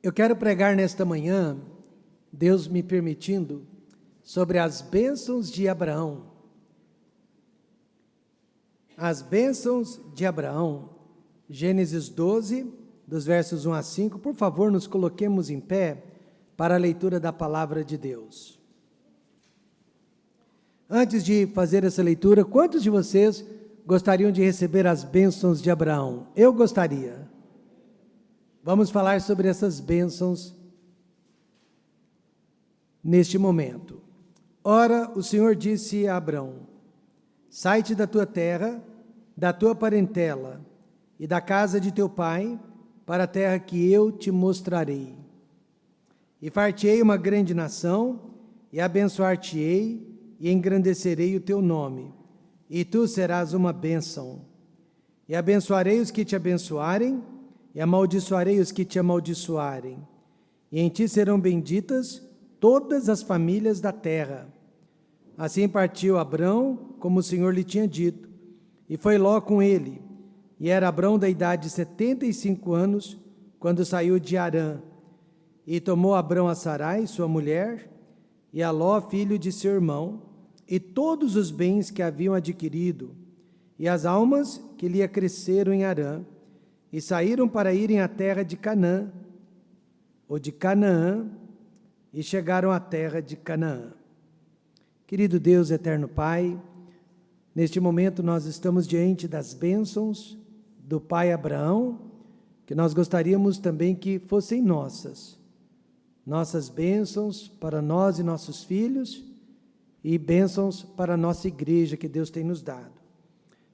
Eu quero pregar nesta manhã, Deus me permitindo, sobre as bênçãos de Abraão. As bênçãos de Abraão, Gênesis 12, dos versos 1 a 5. Por favor, nos coloquemos em pé para a leitura da palavra de Deus. Antes de fazer essa leitura, quantos de vocês gostariam de receber as bênçãos de Abraão? Eu gostaria. Vamos falar sobre essas bênçãos neste momento. Ora, o Senhor disse a Abrão: sai-te da tua terra, da tua parentela e da casa de teu pai, para a terra que eu te mostrarei. E far-te-ei uma grande nação, e abençoar-te-ei, e engrandecerei o teu nome, e tu serás uma bênção. E abençoarei os que te abençoarem, e amaldiçoarei os que te amaldiçoarem. E em ti serão benditas todas as famílias da terra. Assim partiu Abrão, como o Senhor lhe tinha dito, e foi Ló com ele. E era Abrão da idade de 75 anos, quando saiu de Harã. E tomou Abrão a Sarai, sua mulher, e a Ló, filho de seu irmão, e todos os bens que haviam adquirido, e as almas que lhe acresceram em Harã, e saíram para irem à terra de Canaã, ou de Canaã, e chegaram à terra de Canaã. Querido Deus, eterno Pai, neste momento nós estamos diante das bênçãos do pai Abraão, que nós gostaríamos também que fossem nossas bênçãos para nós e nossos filhos, e bênçãos para a nossa igreja que Deus tem nos dado.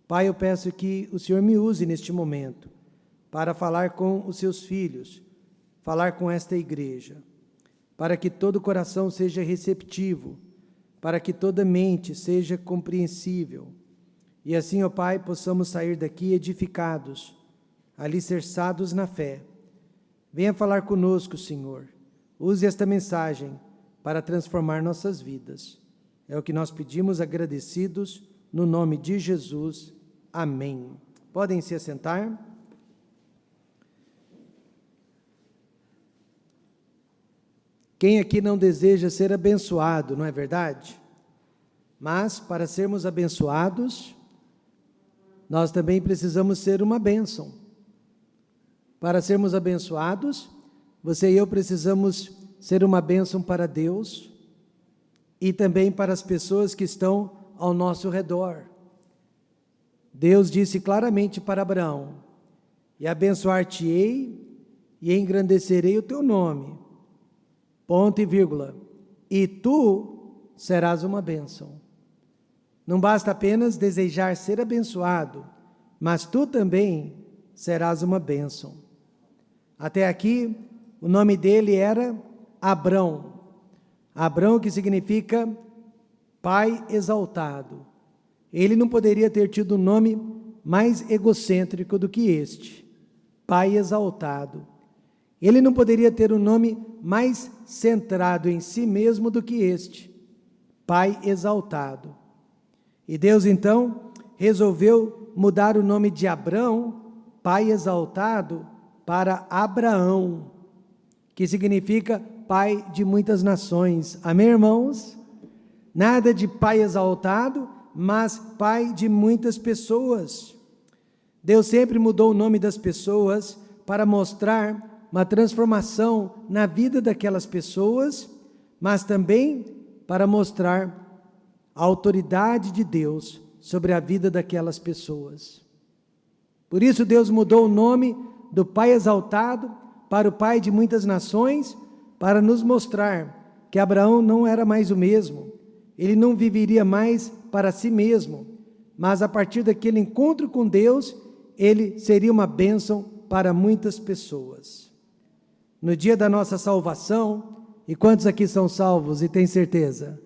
Pai, eu peço que o Senhor me use neste momento para falar com os seus filhos, falar com esta igreja, para que todo coração seja receptivo, para que toda mente seja compreensível, e assim, ó Pai, possamos sair daqui edificados, alicerçados na fé. Venha falar conosco, Senhor. Use esta mensagem para transformar nossas vidas. É o que nós pedimos agradecidos, no nome de Jesus. Amém. Podem se assentar. Quem aqui não deseja ser abençoado, não é verdade? Mas, para sermos abençoados, nós também precisamos ser uma bênção. Para sermos abençoados, você e eu precisamos ser uma bênção para Deus e também para as pessoas que estão ao nosso redor. Deus disse claramente para Abraão: e abençoar-te-ei e engrandecerei o teu nome. Ponto e vírgula. E tu serás uma bênção. Não basta apenas desejar ser abençoado, mas tu também serás uma bênção. Até aqui, o nome dele era Abrão. Abrão, que significa pai exaltado. Ele não poderia ter tido um nome mais egocêntrico do que este, pai exaltado. Ele não poderia ter um nome mais centrado em si mesmo do que este, pai exaltado. E Deus então resolveu mudar o nome de Abrão, pai exaltado, para Abraão, que significa pai de muitas nações. Amém, irmãos? Nada de pai exaltado, mas pai de muitas pessoas. Deus sempre mudou o nome das pessoas para mostrar uma transformação na vida daquelas pessoas, mas também para mostrar a autoridade de Deus sobre a vida daquelas pessoas. Por isso Deus mudou o nome do pai exaltado para o pai de muitas nações, para nos mostrar que Abraão não era mais o mesmo, ele não viveria mais para si mesmo, mas a partir daquele encontro com Deus, ele seria uma bênção para muitas pessoas. No dia da nossa salvação, e quantos aqui são salvos e têm certeza?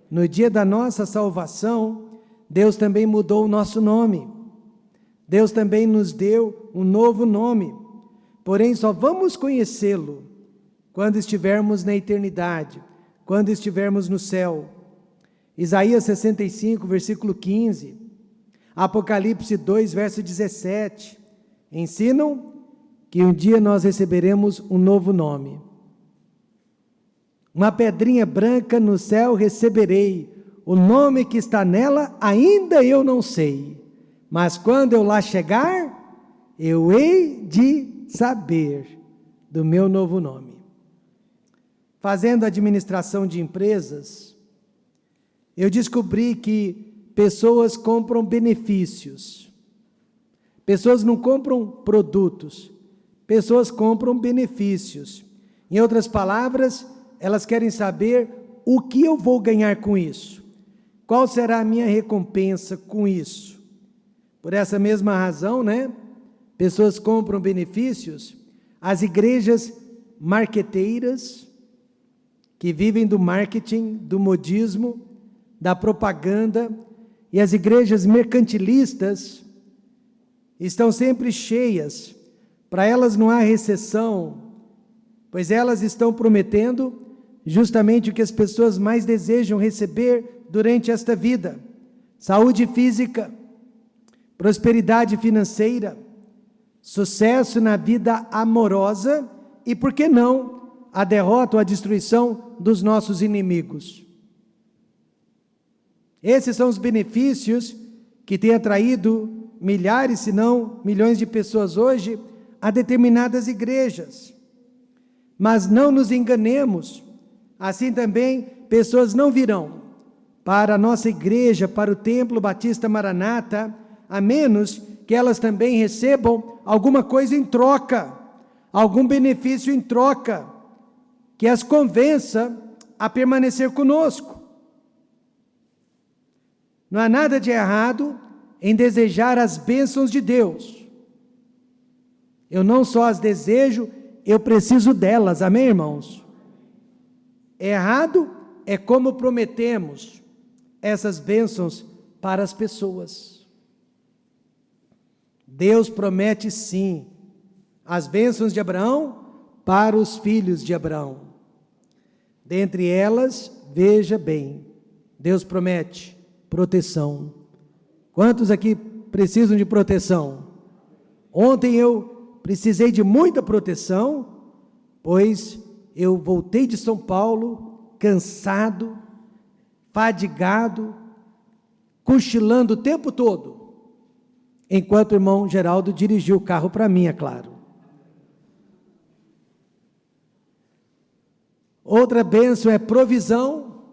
No dia da nossa salvação, Deus também mudou o nosso nome. Deus também nos deu um novo nome. Porém, só vamos conhecê-lo quando estivermos na eternidade, quando estivermos no céu. Isaías 65, versículo 15. Apocalipse 2, verso 17. Ensinam que um dia nós receberemos um novo nome. Uma pedrinha branca no céu receberei, o nome que está nela ainda eu não sei, mas quando eu lá chegar, eu hei de saber do meu novo nome. Fazendo administração de empresas, eu descobri que pessoas compram benefícios. Pessoas não compram produtos, pessoas compram benefícios. Em outras palavras, elas querem saber o que eu vou ganhar com isso. Qual será a minha recompensa com isso? Por essa mesma razão, pessoas compram benefícios. As igrejas marqueteiras, que vivem do marketing, do modismo, da propaganda, e as igrejas mercantilistas estão sempre cheias. Para elas não há recessão, pois elas estão prometendo justamente o que as pessoas mais desejam receber durante esta vida: saúde física, prosperidade financeira, sucesso na vida amorosa e, por que não, a derrota ou a destruição dos nossos inimigos. Esses são os benefícios que têm atraído milhares, se não milhões de pessoas hoje a determinadas igrejas. Mas não nos enganemos, assim também pessoas não virão para a nossa igreja, para o Templo Batista Maranata, a menos que elas também recebam alguma coisa em troca, algum benefício em troca, que as convença a permanecer conosco. Não há nada de errado em desejar as bênçãos de Deus. Eu não só as desejo, eu preciso delas, amém, irmãos? Errado é como prometemos essas bênçãos para as pessoas. Deus promete sim as bênçãos de Abraão para os filhos de Abraão. Dentre elas, veja bem, Deus promete proteção. Quantos aqui precisam de proteção? Ontem eu precisei de muita proteção, pois eu voltei de São Paulo, cansado, fadigado, cochilando o tempo todo, enquanto o irmão Geraldo dirigiu o carro para mim, é claro. Outra bênção é provisão.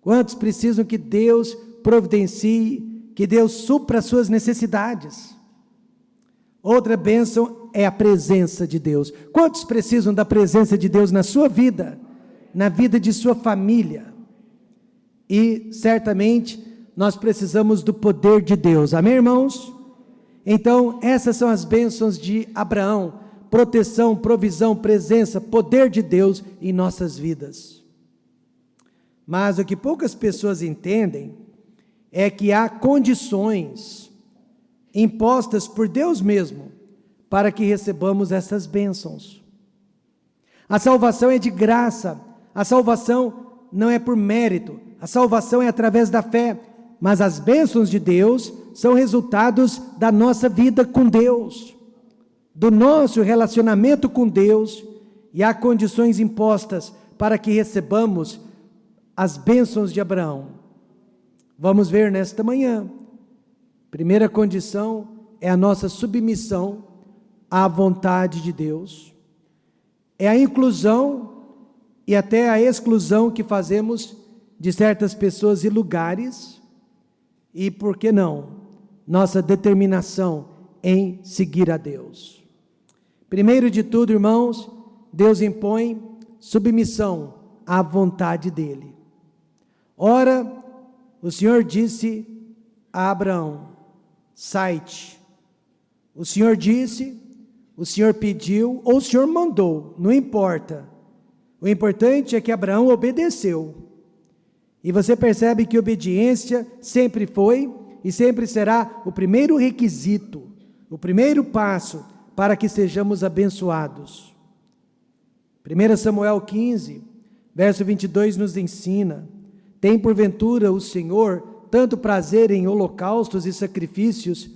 Quantos precisam que Deus providencie, que Deus supra as suas necessidades? Outra bênção é a presença de Deus. Quantos precisam da presença de Deus na sua vida, na vida de sua família? E certamente nós precisamos do poder de Deus, amém, irmãos? Então, essas são as bênçãos de Abraão: proteção, provisão, presença, poder de Deus em nossas vidas. Mas o que poucas pessoas entendem é que há condições impostas por Deus mesmo para que recebamos essas bênçãos. A salvação é de graça, a salvação não é por mérito, a salvação é através da fé, mas as bênçãos de Deus são resultados da nossa vida com Deus, do nosso relacionamento com Deus, e há condições impostas para que recebamos as bênçãos de Abraão. Vamos ver nesta manhã. Primeira condição é a nossa submissão à vontade de Deus. É a inclusão e até a exclusão que fazemos de certas pessoas e lugares. E, por que não, nossa determinação em seguir a Deus. Primeiro de tudo, irmãos, Deus impõe submissão à vontade dEle. Ora, o Senhor disse a Abraão: sai-te. O Senhor disse, o Senhor pediu, ou o Senhor mandou, não importa. O importante é que Abraão obedeceu. E você percebe que obediência sempre foi e sempre será o primeiro requisito, o primeiro passo para que sejamos abençoados. 1 Samuel 15, verso 22 nos ensina: tem porventura o Senhor tanto prazer em holocaustos e sacrifícios,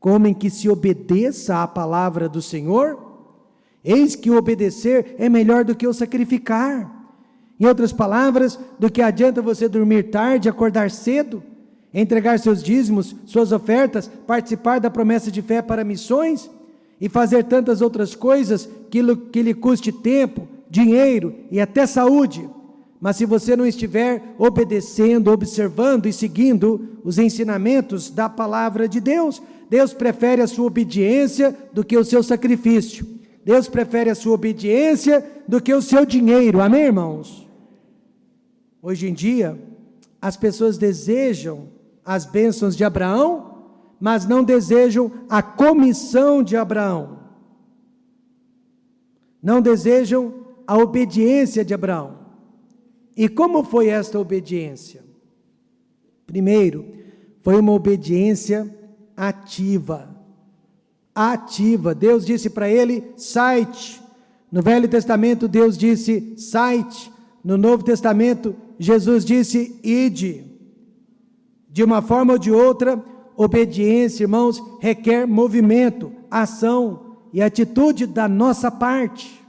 como em que se obedeça à palavra do Senhor? Eis que o obedecer é melhor do que o sacrificar. Em outras palavras, do que adianta você dormir tarde, acordar cedo, entregar seus dízimos, suas ofertas, participar da promessa de fé para missões e fazer tantas outras coisas que lhe custe tempo, dinheiro e até saúde. Mas se você não estiver obedecendo, observando e seguindo os ensinamentos da palavra de Deus, Deus prefere a sua obediência do que o seu sacrifício. Deus prefere a sua obediência do que o seu dinheiro. Amém, irmãos? Hoje em dia, as pessoas desejam as bênçãos de Abraão, mas não desejam a comissão de Abraão. Não desejam a obediência de Abraão. E como foi esta obediência? Primeiro, foi uma obediência ativa. Ativa. Deus disse para ele, sai-te. No Velho Testamento, Deus disse, sai-te. No Novo Testamento, Jesus disse, ide. De uma forma ou de outra, obediência, irmãos, requer movimento, ação e atitude da nossa parte.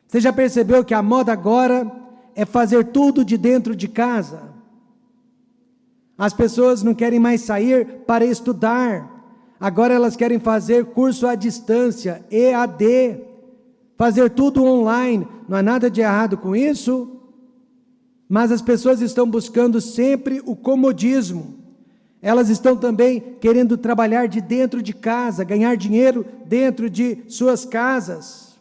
Você já percebeu que a moda agora é fazer tudo de dentro de casa? As pessoas não querem mais sair para estudar. Agora elas querem fazer curso à distância, EAD, fazer tudo online. Não há nada de errado com isso, mas as pessoas estão buscando sempre o comodismo. Elas estão também querendo trabalhar de dentro de casa, ganhar dinheiro dentro de suas casas.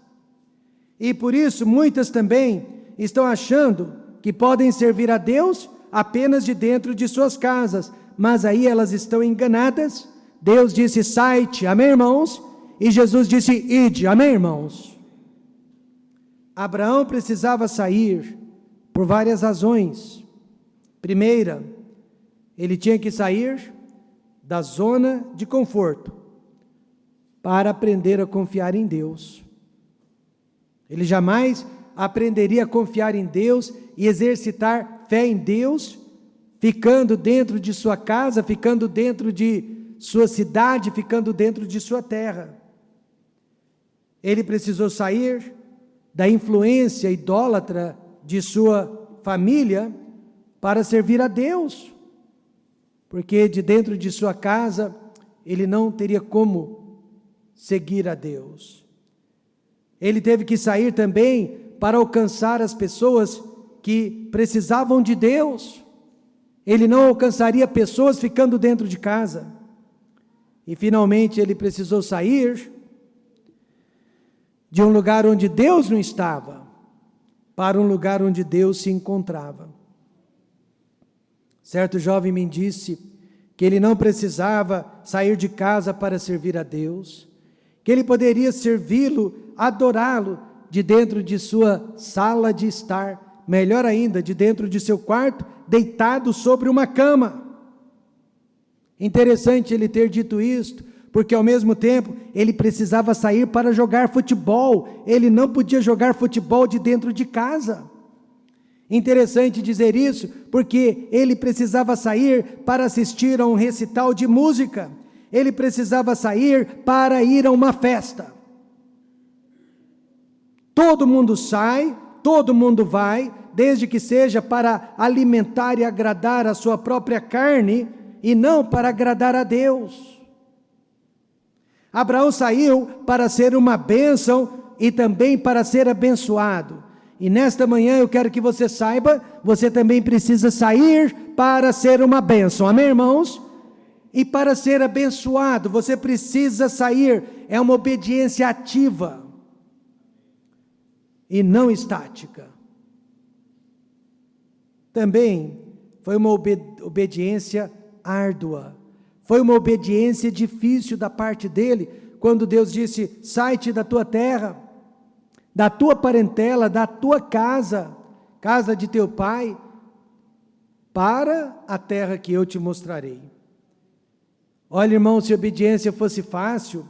E por isso muitas também estão achando que podem servir a Deus apenas de dentro de suas casas, mas aí elas estão enganadas. Deus disse, sai-te, amém, irmãos? E Jesus disse, ide, amém, irmãos? Abraão precisava sair por várias razões. Primeira, ele tinha que sair da zona de conforto para aprender a confiar em Deus. Ele jamais aprenderia a confiar em Deus e exercitar fé em Deus, ficando dentro de sua casa, ficando dentro de sua cidade, ficando dentro de sua terra. Ele precisou sair da influência idólatra de sua família para servir a Deus, porque de dentro de sua casa ele não teria como seguir a Deus. Ele teve que sair também para alcançar as pessoas que precisavam de Deus. Ele não alcançaria pessoas ficando dentro de casa. E finalmente ele precisou sair de um lugar onde Deus não estava, para um lugar onde Deus se encontrava. Certo jovem me disse que ele não precisava sair de casa para servir a Deus, que ele poderia servi-lo, adorá-lo, de dentro de sua sala de estar, melhor ainda, de dentro de seu quarto, deitado sobre uma cama. Interessante ele ter dito isto, porque ao mesmo tempo ele precisava sair para jogar futebol, ele não podia jogar futebol de dentro de casa. Interessante dizer isso, porque ele precisava sair para assistir a um recital de música, ele precisava sair para ir a uma festa. Todo mundo sai, todo mundo vai, desde que seja para alimentar e agradar a sua própria carne, e não para agradar a Deus. Abraão saiu para ser uma bênção e também para ser abençoado. E nesta manhã eu quero que você saiba, você também precisa sair para ser uma bênção, amém, irmãos? E para ser abençoado, você precisa sair, é uma obediência ativa e não estática. Também foi uma obediência árdua, foi uma obediência difícil da parte dele, quando Deus disse, sai-te da tua terra, da tua parentela, da tua casa, casa de teu pai, para a terra que eu te mostrarei. Olha, irmão, se a obediência fosse fácil,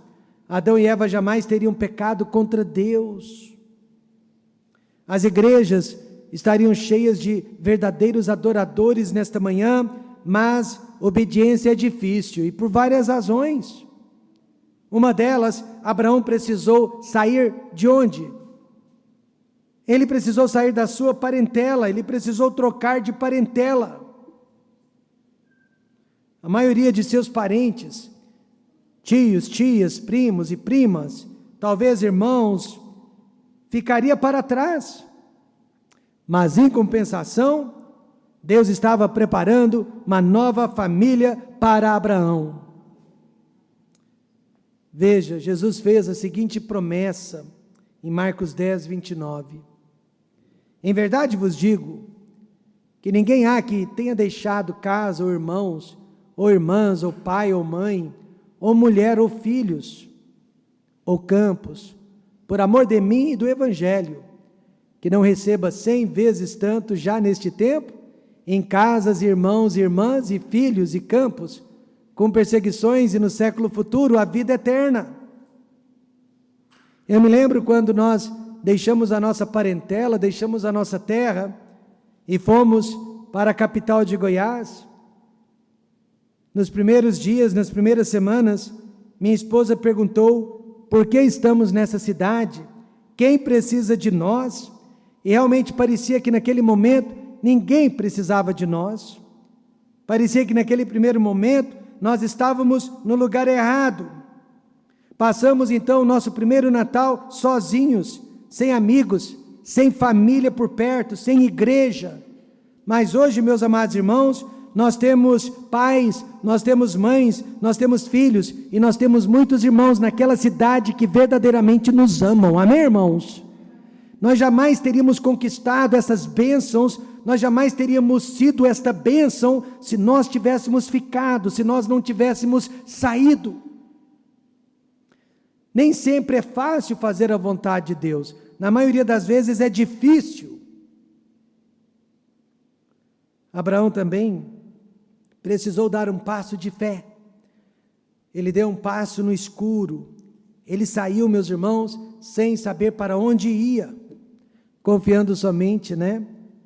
Adão e Eva jamais teriam pecado contra Deus. As igrejas estariam cheias de verdadeiros adoradores nesta manhã, mas obediência é difícil, e por várias razões. Uma delas, Abraão precisou sair de onde? Ele precisou sair da sua parentela, ele precisou trocar de parentela. A maioria de seus parentes, tios, tias, primos e primas, talvez irmãos, ficaria para trás. Mas em compensação, Deus estava preparando uma nova família para Abraão. Veja, Jesus fez a seguinte promessa em Marcos 10, 29. Em verdade vos digo, que ninguém há que tenha deixado casa ou irmãos, ou irmãs, ou pai ou mãe, ou mulher ou filhos, ou campos, por amor de mim e do Evangelho, que não receba 100 vezes tanto já neste tempo, em casas, irmãos, irmãs e filhos e campos, com perseguições e no século futuro a vida eterna. Eu me lembro quando nós deixamos a nossa parentela, deixamos a nossa terra e fomos para a capital de Goiás. Nos primeiros dias, nas primeiras semanas, minha esposa perguntou por que estamos nessa cidade, quem precisa de nós, e realmente parecia que naquele momento ninguém precisava de nós. Parecia que naquele primeiro momento nós estávamos no lugar errado. Passamos então o nosso primeiro Natal sozinhos, sem amigos, sem família por perto, sem igreja. Mas hoje, meus amados irmãos, nós temos pais, nós temos mães, nós temos filhos e nós temos muitos irmãos naquela cidade que verdadeiramente nos amam. Amém, irmãos? Nós jamais teríamos conquistado essas bênçãos, nós jamais teríamos sido esta bênção se nós tivéssemos ficado, se nós não tivéssemos saído. Nem sempre é fácil fazer a vontade de Deus, na maioria das vezes é difícil. Abraão também precisou dar um passo de fé, ele deu um passo no escuro, ele saiu, meus irmãos, sem saber para onde ia, confiando somente,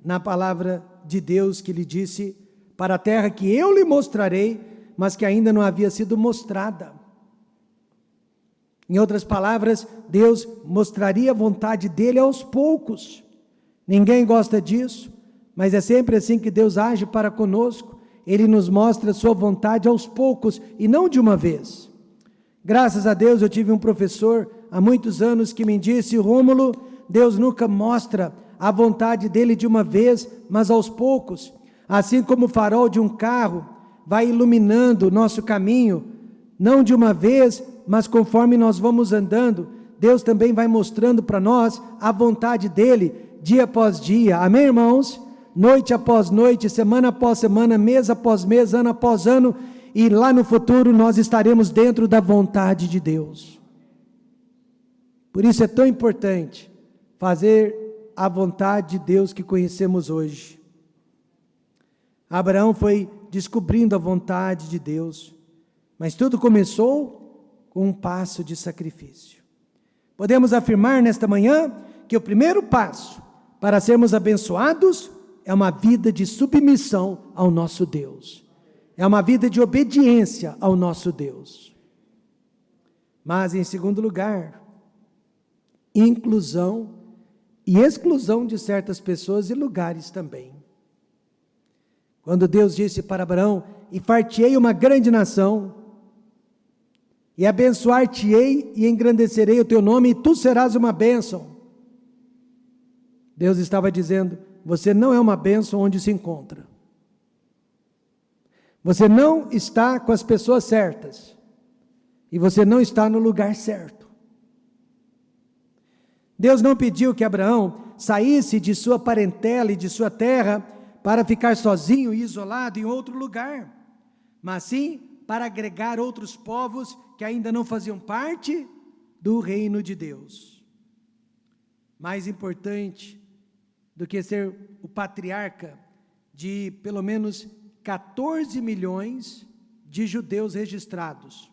na palavra de Deus que lhe disse, para a terra que eu lhe mostrarei, mas que ainda não havia sido mostrada. Em outras palavras, Deus mostraria a vontade dele aos poucos. Ninguém gosta disso, mas é sempre assim que Deus age para conosco. Ele nos mostra a sua vontade aos poucos e não de uma vez. Graças a Deus eu tive um professor há muitos anos que me disse: Rômulo, Deus nunca mostra a vontade dele de uma vez, mas aos poucos. Assim como o farol de um carro vai iluminando o nosso caminho, não de uma vez, mas conforme nós vamos andando, Deus também vai mostrando para nós a vontade dele, dia após dia. Amém, irmãos? Noite após noite, semana após semana, mês após mês, ano após ano, e lá no futuro nós estaremos dentro da vontade de Deus. Por isso é tão importante fazer a vontade de Deus que conhecemos hoje. Abraão foi descobrindo a vontade de Deus, mas tudo começou com um passo de sacrifício. Podemos afirmar nesta manhã que o primeiro passo para sermos abençoados é uma vida de submissão ao nosso Deus. É uma vida de obediência ao nosso Deus. Mas, em segundo lugar, inclusão e exclusão de certas pessoas e lugares também. Quando Deus disse para Abraão: e far-te-ei uma grande nação, e abençoar-te-ei e engrandecerei o teu nome, e tu serás uma bênção. Deus estava dizendo: você não é uma bênção onde se encontra. Você não está com as pessoas certas. E você não está no lugar certo. Deus não pediu que Abraão saísse de sua parentela e de sua terra para ficar sozinho e isolado em outro lugar, mas sim para agregar outros povos que ainda não faziam parte do reino de Deus. Mais importante do que ser o patriarca de pelo menos 14 milhões de judeus registrados,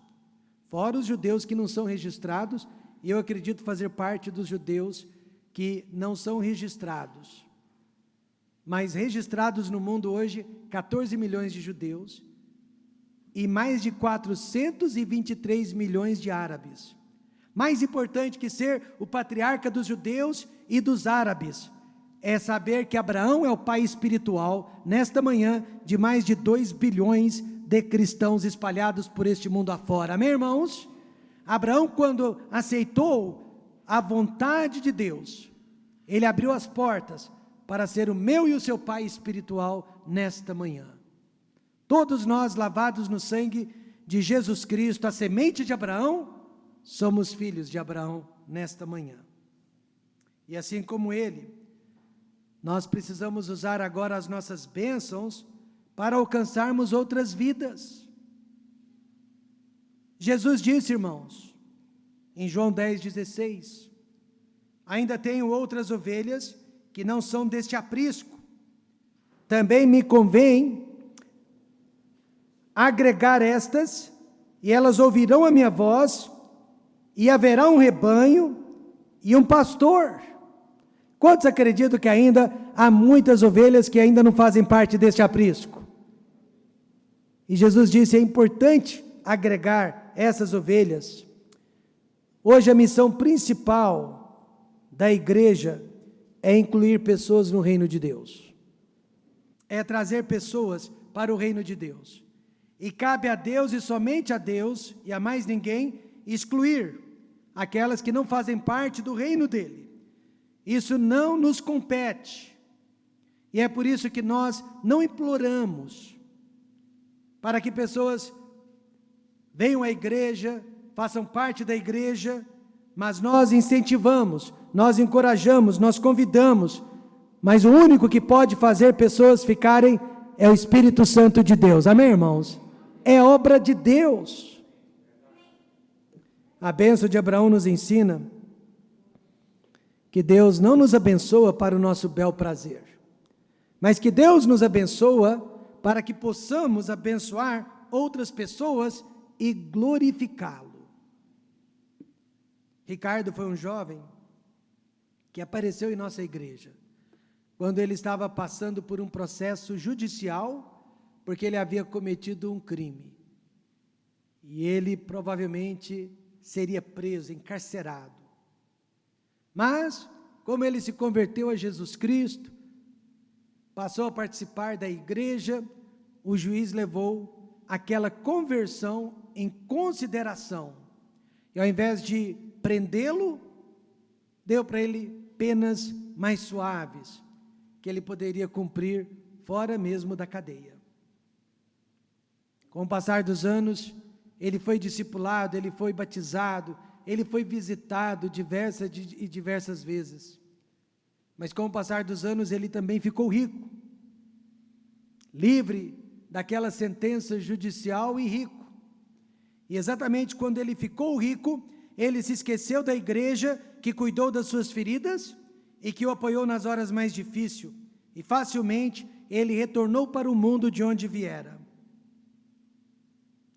fora os judeus que não são registrados, e eu acredito fazer parte dos judeus que não são registrados. mas registrados no mundo hoje, 14 milhões de judeus e mais de 423 milhões de árabes. Mais importante que ser o patriarca dos judeus e dos árabes, é saber que Abraão é o pai espiritual, nesta manhã, de mais de 2 bilhões de cristãos espalhados por este mundo afora. Amém, irmãos? Abraão, quando aceitou a vontade de Deus, ele abriu as portas para ser o meu e o seu pai espiritual nesta manhã. Todos nós, lavados no sangue de Jesus Cristo, a semente de Abraão, somos filhos de Abraão nesta manhã. E assim como ele, nós precisamos usar agora as nossas bênçãos para alcançarmos outras vidas. Jesus disse, irmãos, em João 10,16, ainda tenho outras ovelhas que não são deste aprisco. Também me convém agregar estas, e elas ouvirão a minha voz, e haverá um rebanho e um pastor. Quantos acreditam que ainda há muitas ovelhas que ainda não fazem parte deste aprisco? E Jesus disse, é importante agregar essas ovelhas. Hoje a missão principal da igreja é incluir pessoas no reino de Deus. É trazer pessoas para o reino de Deus. E cabe a Deus e somente a Deus, e a mais ninguém, excluir aquelas que não fazem parte do reino dele. Isso não nos compete. E é por isso que nós não imploramos para que pessoas venham à igreja, façam parte da igreja, mas nós incentivamos, nós encorajamos, nós convidamos, mas o único que pode fazer pessoas ficarem é o Espírito Santo de Deus. Amém, irmãos? É obra de Deus. A bênção de Abraão nos ensina que Deus não nos abençoa para o nosso bel prazer, mas que Deus nos abençoa para que possamos abençoar outras pessoas e glorificá-lo. Ricardo foi um jovem que apareceu em nossa igreja, quando ele estava passando por um processo judicial, porque ele havia cometido um crime, e ele provavelmente seria preso, encarcerado. Mas, como ele se converteu a Jesus Cristo, passou a participar da igreja, o juiz levou aquela conversão em consideração, e ao invés de prendê-lo, deu para ele penas mais suaves, que ele poderia cumprir fora mesmo da cadeia. Com o passar dos anos, ele foi discipulado, ele foi batizado, ele foi visitado diversas vezes. Mas com o passar dos anos, ele também ficou rico, livre daquela sentença judicial e rico. E exatamente quando ele ficou rico, ele se esqueceu da igreja que cuidou das suas feridas e que o apoiou nas horas mais difíceis. E facilmente ele retornou para o mundo de onde viera.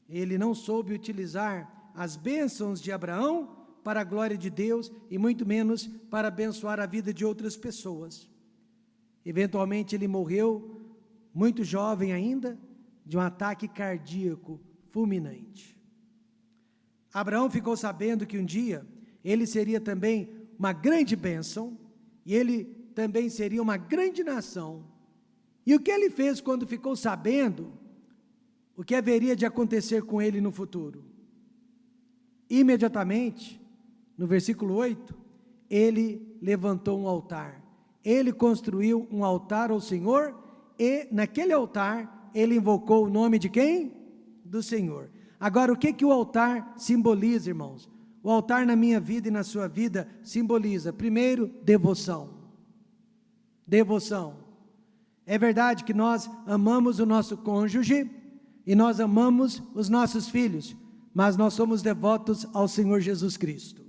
Ele não soube utilizar as bênçãos de Abraão para a glória de Deus e muito menos para abençoar a vida de outras pessoas. Eventualmente ele morreu, muito jovem ainda, de um ataque cardíaco fulminante. Abraão ficou sabendo que um dia ele seria também uma grande bênção e ele também seria uma grande nação. E o que ele fez quando ficou sabendo o que haveria de acontecer com ele no futuro? Imediatamente, no versículo 8, ele levantou um altar. Ele construiu um altar ao Senhor e naquele altar ele invocou o nome de quem? Do Senhor. Agora, o que o altar simboliza, irmãos? O altar na minha vida e na sua vida simboliza, primeiro, devoção. Devoção. É verdade que nós amamos o nosso cônjuge e nós amamos os nossos filhos, mas nós somos devotos ao Senhor Jesus Cristo.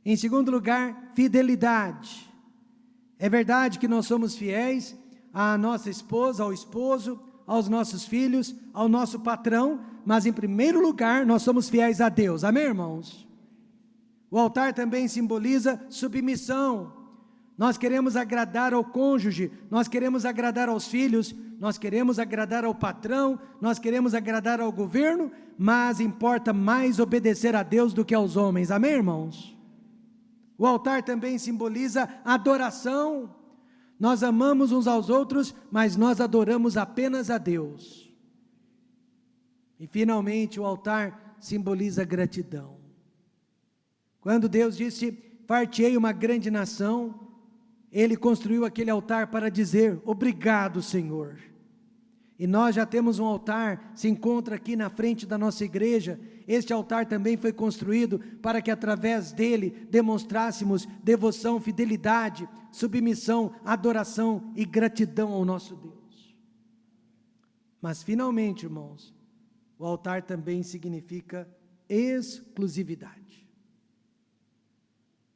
Em segundo lugar, fidelidade. É verdade que nós somos fiéis à nossa esposa, ao esposo, aos nossos filhos, ao nosso patrão, mas em primeiro lugar nós somos fiéis a Deus. Amém, irmãos? O altar também simboliza submissão. nós queremos agradar ao cônjuge, nós queremos agradar aos filhos, nós queremos agradar ao patrão, nós queremos agradar ao governo, mas importa mais obedecer a Deus do que aos homens, amém, irmãos? O altar também simboliza adoração. Nós amamos uns aos outros, mas nós adoramos apenas a Deus. E finalmente o altar simboliza gratidão. Quando Deus disse, far-te-ei uma grande nação, Ele construiu aquele altar para dizer, obrigado, Senhor. E nós já temos um altar, se encontra aqui na frente da nossa igreja. Este altar também foi construído para que através dele demonstrássemos devoção, fidelidade, submissão, adoração e gratidão ao nosso Deus. Mas finalmente, irmãos, o altar também significa exclusividade.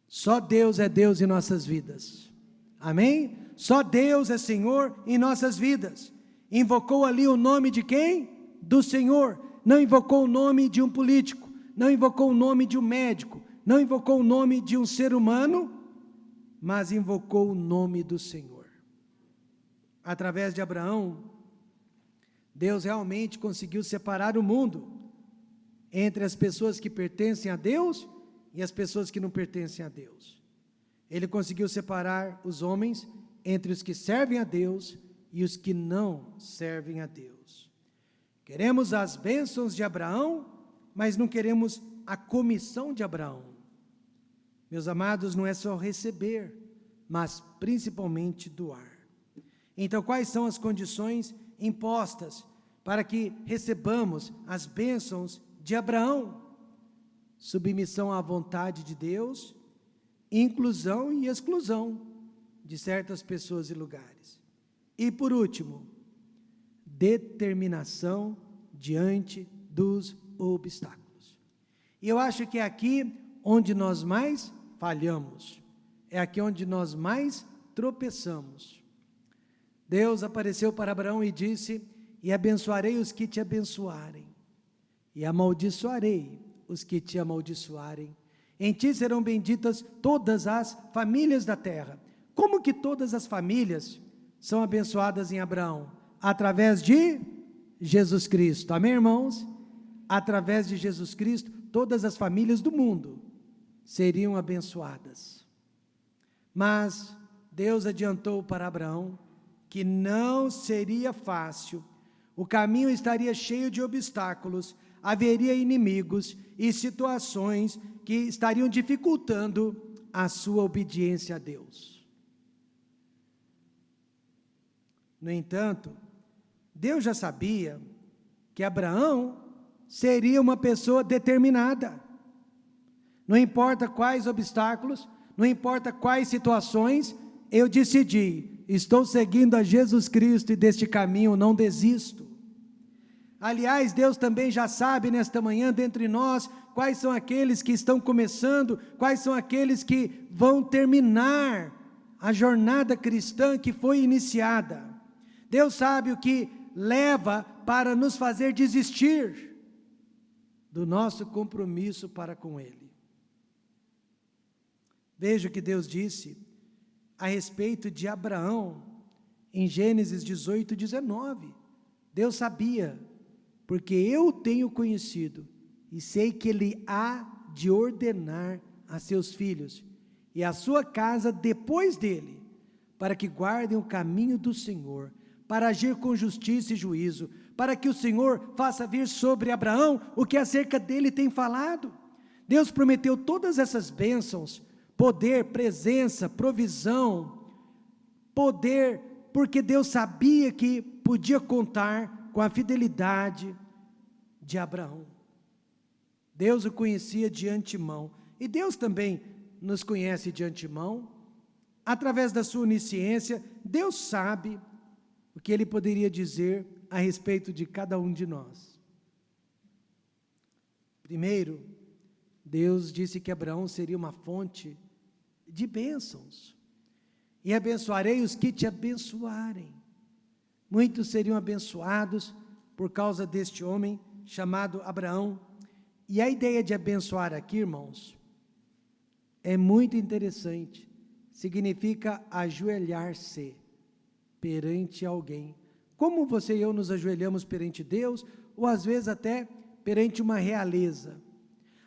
Só Deus é Deus em nossas vidas. Amém? Só Deus é Senhor em nossas vidas. Invocou ali o nome de quem? Do Senhor. Não invocou o nome de um político, não invocou o nome de um médico, não invocou o nome de um ser humano, mas invocou o nome do Senhor. Através de Abraão, Deus realmente conseguiu separar o mundo entre as pessoas que pertencem a Deus e as pessoas que não pertencem a Deus. Ele conseguiu separar os homens entre os que servem a Deus e os que não servem a Deus. Queremos as bênçãos de Abraão, mas não queremos a comissão de Abraão. Meus amados, não é só receber, mas principalmente doar. Então, quais são as condições impostas para que recebamos as bênçãos de Abraão? Submissão à vontade de Deus, inclusão e exclusão de certas pessoas e lugares. E por último, determinação diante dos obstáculos. E eu acho que é aqui onde nós mais falhamos, é aqui onde nós mais tropeçamos. Deus apareceu para Abraão e disse, e abençoarei os que te abençoarem, e amaldiçoarei os que te amaldiçoarem. Em ti serão benditas todas as famílias da terra. Como que todas as famílias são abençoadas em Abraão? Através de Jesus Cristo, amém, irmãos? Através de Jesus Cristo, todas as famílias do mundo seriam abençoadas. Mas Deus adiantou para Abraão que não seria fácil, o caminho estaria cheio de obstáculos, haveria inimigos e situações que estariam dificultando a sua obediência a Deus. No entanto, Deus já sabia que Abraão seria uma pessoa determinada. Não importa quais obstáculos, não importa quais situações, eu decidi, estou seguindo a Jesus Cristo e deste caminho não desisto. Aliás, Deus também já sabe nesta manhã dentre nós, quais são aqueles que estão começando, quais são aqueles que vão terminar a jornada cristã que foi iniciada. Deus sabe o que leva para nos fazer desistir do nosso compromisso para com Ele. Veja o que Deus disse a respeito de Abraão, em Gênesis 18, 19. Deus sabia, porque eu o tenho conhecido, e sei que Ele há de ordenar a seus filhos, e a sua casa depois dele, para que guardem o caminho do Senhor, para agir com justiça e juízo, para que o Senhor faça vir sobre Abraão o que acerca dele tem falado. Deus prometeu todas essas bênçãos, poder, presença, provisão, poder, porque Deus sabia que podia contar com a fidelidade de Abraão. Deus o conhecia de antemão, e Deus também nos conhece de antemão. Através da sua onisciência, Deus sabe o que Ele poderia dizer a respeito de cada um de nós. Primeiro, Deus disse que Abraão seria uma fonte de bênçãos, e abençoarei os que te abençoarem. Muitos seriam abençoados por causa deste homem chamado Abraão. E a ideia de abençoar aqui, irmãos, é muito interessante. significa ajoelhar-se perante alguém. Como você e eu nos ajoelhamos perante Deus, ou às vezes até perante uma realeza.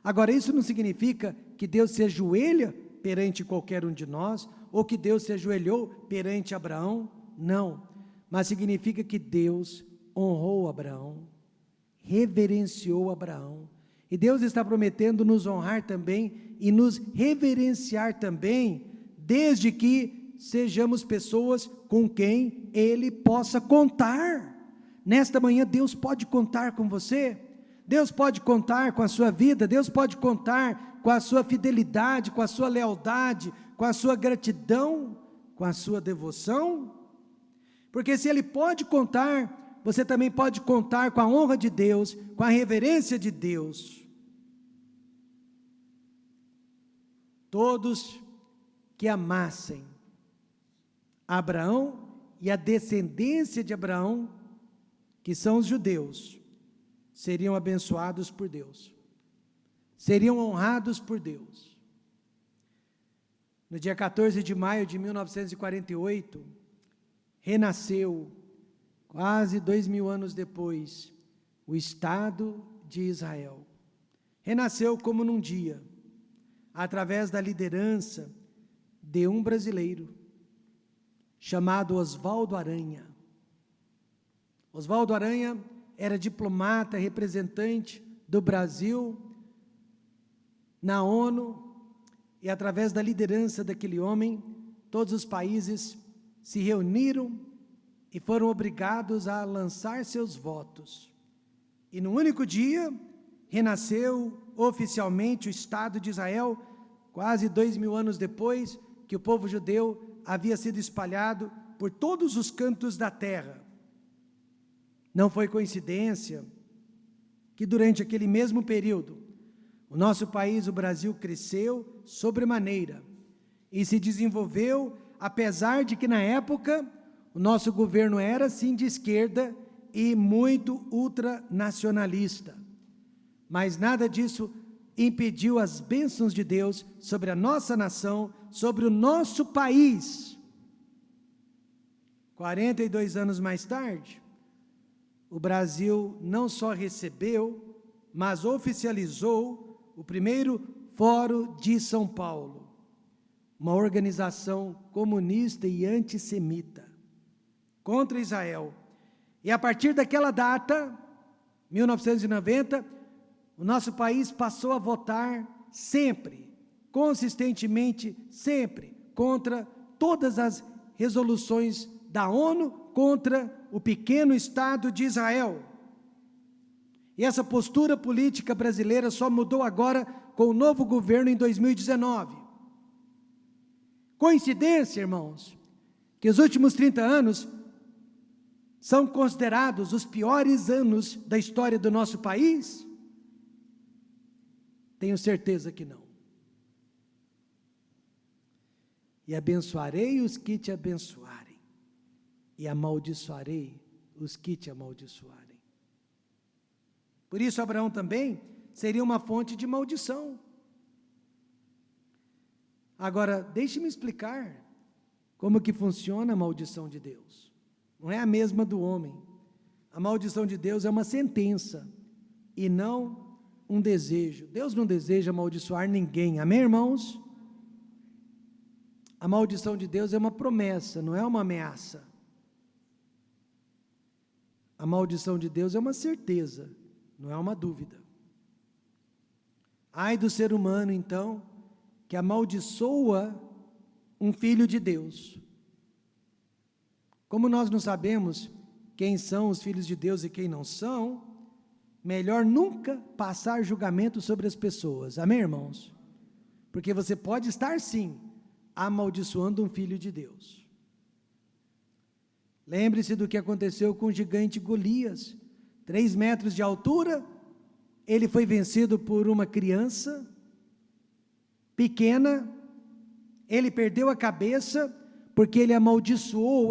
Agora, isso não significa que Deus se ajoelha perante qualquer um de nós, ou que Deus se ajoelhou perante Abraão, não. Mas significa que Deus honrou Abraão, reverenciou Abraão. E Deus está prometendo nos honrar também e nos reverenciar também, desde que sejamos pessoas com quem Ele possa contar. Nesta manhã Deus pode contar com você, Deus pode contar com a sua vida, Deus pode contar com a sua fidelidade, com a sua lealdade, com a sua gratidão, com a sua devoção. Porque se Ele pode contar, você também pode contar com a honra de Deus, com a reverência de Deus. Todos que amassem Abraão e a descendência de Abraão, que são os judeus, seriam abençoados por Deus, seriam honrados por Deus. No dia 14 de maio de 1948, renasceu, quase 2000 anos depois, o Estado de Israel. Renasceu como num dia, através da liderança de um brasileiro, chamado Oswaldo Aranha. Oswaldo Aranha era diplomata, representante do Brasil na ONU, e através da liderança daquele homem, todos os países se reuniram e foram obrigados a lançar seus votos. E no único dia, renasceu oficialmente o Estado de Israel, quase 2000 anos depois que o povo judeu havia sido espalhado por todos os cantos da terra. Não foi coincidência que durante aquele mesmo período, o nosso país, o Brasil, cresceu sobremaneira e se desenvolveu, apesar de que na época o nosso governo era sim de esquerda e muito ultranacionalista. Mas nada disso impediu as bênçãos de Deus sobre a nossa nação, sobre o nosso país. 42 anos mais tarde, o Brasil não só recebeu, mas oficializou o primeiro Fórum de São Paulo, uma organização comunista e antissemita, contra Israel. E a partir daquela data, 1990, o nosso país passou a votar sempre, consistentemente, sempre, contra todas as resoluções da ONU, contra o pequeno Estado de Israel. E essa postura política brasileira só mudou agora com o novo governo em 2019. Coincidência, irmãos, que os últimos 30 anos são considerados os piores anos da história do nosso país? Tenho certeza que não. E abençoarei os que te abençoarem, e amaldiçoarei os que te amaldiçoarem. Por isso Abraão também seria uma fonte de maldição. Agora, deixe-me explicar como que funciona a maldição de Deus. Não é a mesma do homem. A maldição de Deus é uma sentença e não um desejo. Deus não deseja amaldiçoar ninguém, amém, irmãos? A maldição de Deus é uma promessa, não é uma ameaça. A maldição de Deus é uma certeza, não é uma dúvida. Ai do ser humano, então, que amaldiçoa um filho de Deus. Como nós não sabemos quem são os filhos de Deus e quem não são, melhor nunca passar julgamento sobre as pessoas, amém, irmãos? Porque você pode estar, sim, amaldiçoando um filho de Deus. Lembre-se do que aconteceu com o gigante Golias, 3 metros de altura, ele foi vencido por uma criança pequena, ele perdeu a cabeça, porque ele amaldiçoou